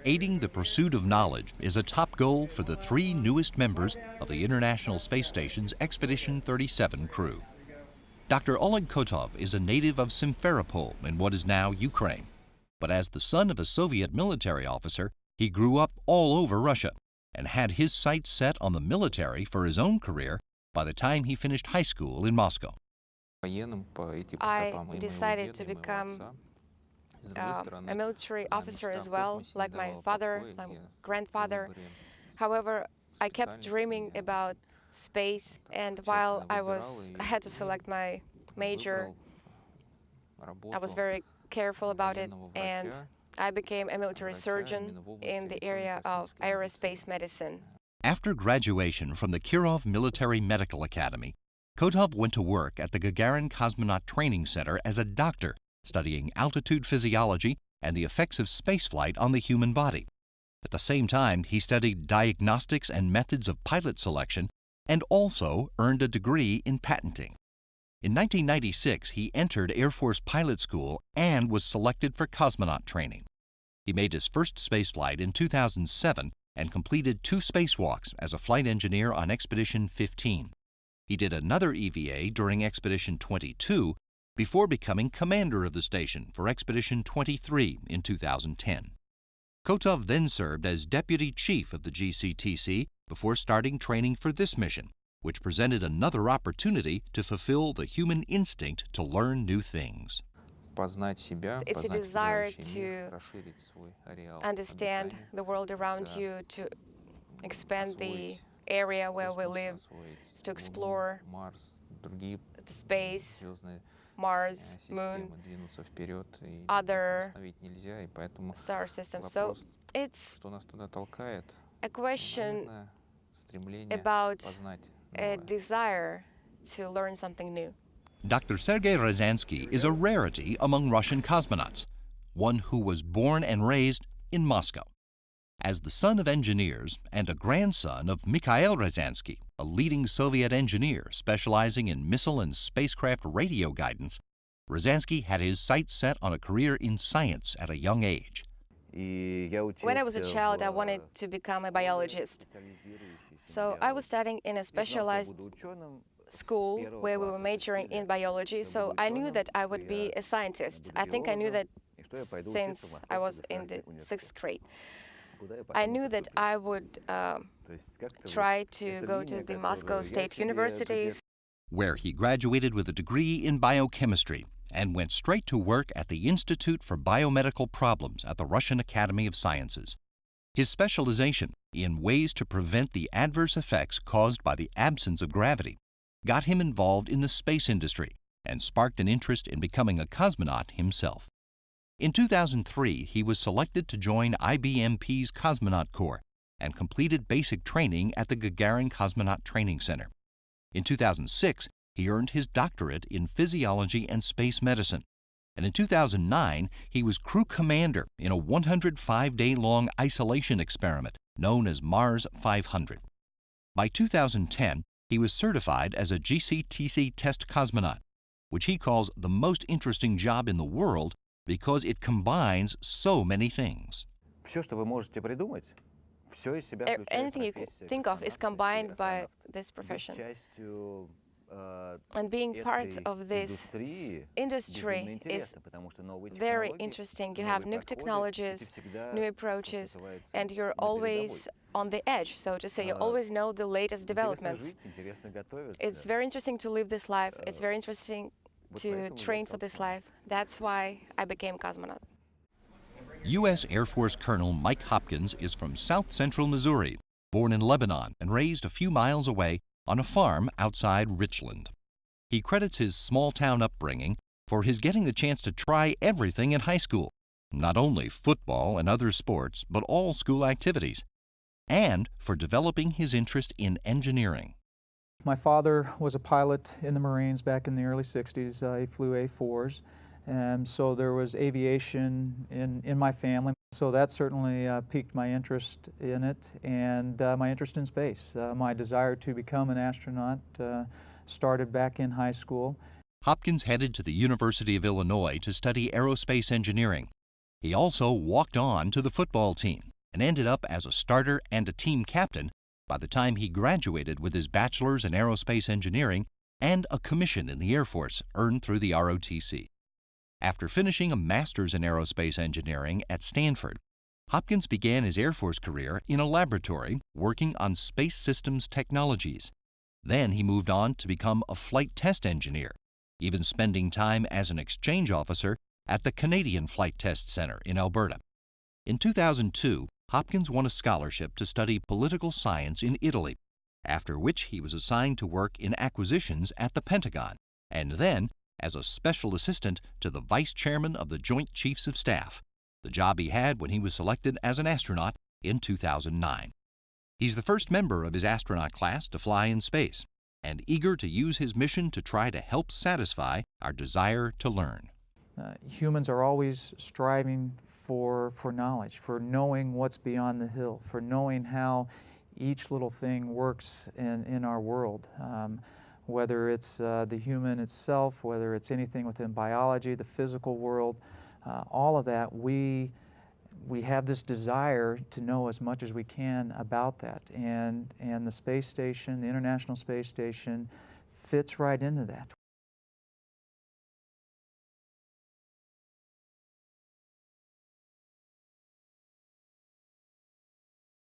Aiding the pursuit of knowledge is a top goal for the three newest members of the International Space Station's Expedition 37 crew. Dr. Oleg Kotov is a native of Simferopol in what is now Ukraine. But as the son of a Soviet military officer, he grew up all over Russia and had his sights set on the military for his own career by the time he finished high school in Moscow. I decided to become a military officer as well, like my father, my grandfather. However, I kept dreaming about space, and while I had to select my major, I was very careful about it, and I became a military surgeon in the area of aerospace medicine. After graduation from the Kirov Military Medical Academy, Kotov went to work at the Gagarin Cosmonaut Training Center as a doctor, studying altitude physiology and the effects of spaceflight on the human body. At the same time, he studied diagnostics and methods of pilot selection and also earned a degree in patenting. In 1996, he entered Air Force Pilot School and was selected for cosmonaut training. He made his first spaceflight in 2007 and completed 2 spacewalks as a flight engineer on Expedition 15. He did another EVA during Expedition 22 before becoming commander of the station for Expedition 23 in 2010. Kotov then served as deputy chief of the GCTC before starting training for this mission, which presented another opportunity to fulfill the human instinct to learn new things. It's a desire to understand the world around you, to expand the area where we live, to explore the space, Mars, Moon, other star systems. So it's a question about a desire to learn something new. Dr. Sergei Ryazanskiy is a rarity among Russian cosmonauts, one who was born and raised in Moscow. As the son of engineers and a grandson of Mikhail Ryazanskiy, a leading Soviet engineer specializing in missile and spacecraft radio guidance, Ryazanskiy had his sights set on a career in science at a young age. When I was a child, I wanted to become a biologist. So I was studying in a specialized school where we were majoring in biology, so I knew that I would be a scientist. I think I knew that since I was in the 6th grade. I knew that I would try to go to the Moscow State Universities, where he graduated with a degree in biochemistry and went straight to work at the Institute for Biomedical Problems at the Russian Academy of Sciences. His specialization in ways to prevent the adverse effects caused by the absence of gravity got him involved in the space industry and sparked an interest in becoming a cosmonaut himself. In 2003, he was selected to join IBMP's Cosmonaut Corps and completed basic training at the Gagarin Cosmonaut Training Center. In 2006, he earned his doctorate in physiology and space medicine. And in 2009, he was crew commander in a 105-day-long isolation experiment known as Mars 500. By 2010, he was certified as a GCTC test cosmonaut, which he calls the most interesting job in the world because it combines so many things. Anything you can think of is combined by this profession. And being part of this industry is very interesting. You have new technologies, new approaches, and you're always on the edge, so to say. You always know the latest developments. It's very interesting to live this life. It's very interesting to train for this life. That's why I became cosmonaut. U.S. Air Force Colonel Mike Hopkins is from South Central Missouri, born in Lebanon and raised a few miles away on a farm outside Richland. He credits his small-town upbringing for his getting the chance to try everything in high school, not only football and other sports, but all school activities, and for developing his interest in engineering. My father was a pilot in the Marines back in the early 60s. He flew A-4s, and so there was aviation in my family. So that certainly piqued my interest in it and my interest in space. My desire to become an astronaut started back in high school. Hopkins headed to the University of Illinois to study aerospace engineering. He also walked on to the football team and ended up as a starter and a team captain by the time he graduated with his bachelor's in aerospace engineering and a commission in the Air Force earned through the ROTC. After finishing a master's in aerospace engineering at Stanford, Hopkins began his Air Force career in a laboratory working on space systems technologies. Then he moved on to become a flight test engineer, even spending time as an exchange officer at the Canadian Flight Test Center in Alberta. In 2002, Hopkins won a scholarship to study political science in Italy, after which he was assigned to work in acquisitions at the Pentagon, and then as a special assistant to the Vice Chairman of the Joint Chiefs of Staff, the job he had when he was selected as an astronaut in 2009. He's the first member of his astronaut class to fly in space, and eager to use his mission to try to help satisfy our desire to learn. Humans are always striving for knowledge, for knowing what's beyond the hill, for knowing how each little thing works in our world. Whether it's the human itself, whether it's anything within biology, the physical world, all of that, we have this desire to know as much as we can about that. And the space station, the International Space Station, fits right into that.